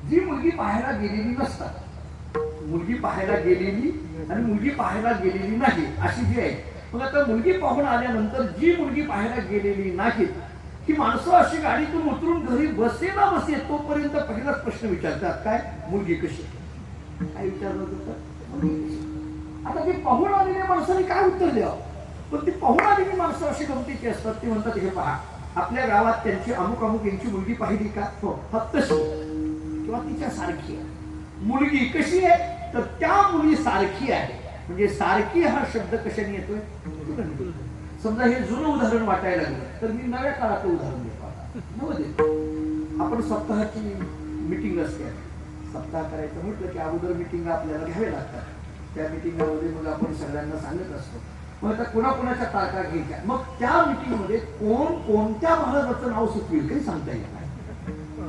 जी मुलगी पाहायला गेलेली नसतात, मुलगी पाहायला गेलेली आणि मुलगी पाहायला गेलेली नाही अशी जी आहे. मग आता मुलगी पाहून आल्यानंतर जी मुलगी पाहायला गेलेली नाहीत ही माणसं अशी गाडीतून उतरून घरी बसे ना बसे तोपर्यंत पहिलाच प्रश्न विचारतात, काय मुलगी कशी, काय विचारलं जातं. आता ती पाहून आलेल्या माणसाने काय उत्तर द्यावं, पण ती पाहून आलेली माणसं अशी गमतीची असतात. ती म्हणतात, हे पहा आपल्या गावात त्यांची अमुक अमुक यांची मुलगी पाहिली का, हो फक्त किंवा तिच्या सारखी आहे. मुलगी कशी आहे तर त्या मुली सारखी आहे. म्हणजे सारखी हा शब्द कशाने येतोय, समजा हे जुनं उदाहरण वाटायला लागलं तर मी नव्या काळातलं उदाहरण देतो. आपण सप्ताहाची मिटिंग असते, सप्ताह करायचं म्हटलं की अगोदर मिटिंग आपल्याला घ्यावे लागतात. त्या मिटिंगमध्ये मग आपण सगळ्यांना सांगत असतो. मग आता कोणाकोणाच्या तारखा घ्यायच्या, मग त्या मिटिंगमध्ये कोण कोणत्या महाराजाचं नाव सुचवेल काही सांगता येत नाही.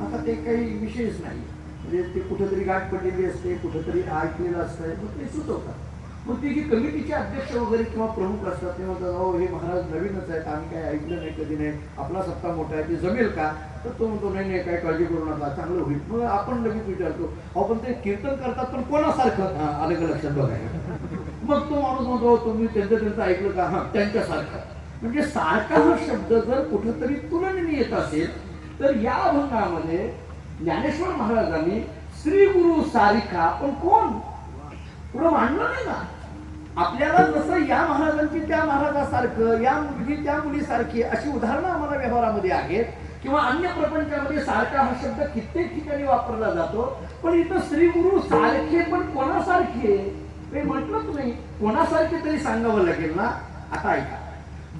आता ते काही विषयच नाही, म्हणजे ते कुठेतरी गाठ पडलेली असते, कुठेतरी ऐकलेलं असतंय, मग ते सुचवतात. मग ती जी कमिटीचे अध्यक्ष वगैरे किंवा प्रमुख असतात ते म्हणतात, हो हे महाराज नवीनच आहेत, आम्ही काय ऐकलं नाही कधी नाही, आपला सप्ताह मोठा आहे, ते जमेल का. तर तो म्हणतो नाही नाही काय काळजी करू नका, चांगलं होईल. मग आपण लगेच विचारतो, आपण ते कीर्तन करतात पण कोणासारखं, आलं का लक्षात बघायला. मग तो माणूस म्हणतो, तुम्ही त्यांचं ऐकलं का, हा त्यांच्यासारखं. म्हणजे सारखा हा शब्द जर कुठेतरी तुलनेने येत असेल तर या अभंगामध्ये ज्ञानेश्वर महाराजांनी श्री गुरु सारिका, पण कोण पुढं मांडलं नाही ना. आपल्याला जसं या महाराजांची त्या महाराजासारखं, या मुलगी त्या मुलीसारखी अशी उदाहरणं आम्हाला व्यवहारामध्ये आहेत, किंवा अन्य प्रपंचामध्ये सारखा हा शब्द कित्येक ठिकाणी वापरला जातो. पण इथं श्री गुरु सारखे, पण कोणासारखे काही म्हटलंच नाही. कोणासारखे तरी सांगावं लागेल ना. आता ऐका,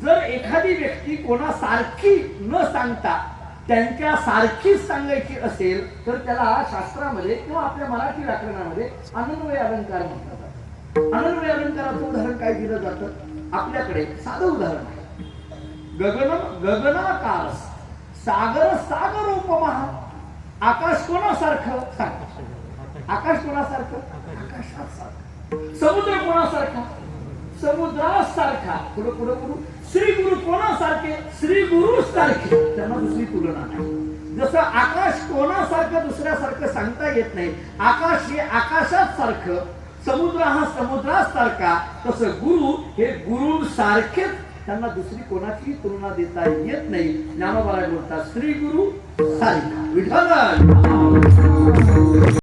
जर एखादी व्यक्ती कोणासारखी न सांगता त्यांच्या सारखीच सांगायची असेल तर त्याला शास्त्रामध्ये किंवा आपल्या मराठी व्याकरणामध्ये अनन्वय अलंकार म्हटलं जातं. अनन्वय अलंकाराचं उदाहरण काय दिलं जातं, आपल्याकडे साधं उदाहरण आहे. गगनाकार सागर सागर उपमा. आकाश कोणासारखं सांग, आकाश कोणासारखं, आकाशासारखं. समुद्र कोणासारखा, समुद्रासारखा. पुढे पुढे पुढे श्री गुरु कोणासारखे, श्री गुरु सारखे, त्यांना दुसरी तुलना नाही. जसं आकाश कोणासारखं दुसऱ्यासारखं सांगता येत नाही, आकाश हे आकाशात सारखं, समुद्र हा समुद्रासारखा, तसं गुरु हे गुरु सारखेच, त्यांना दुसरी कोणाची तुलना देता येत नाही. ज्ञानोबा बोलतात श्री गुरु सारिका. विठ्ठल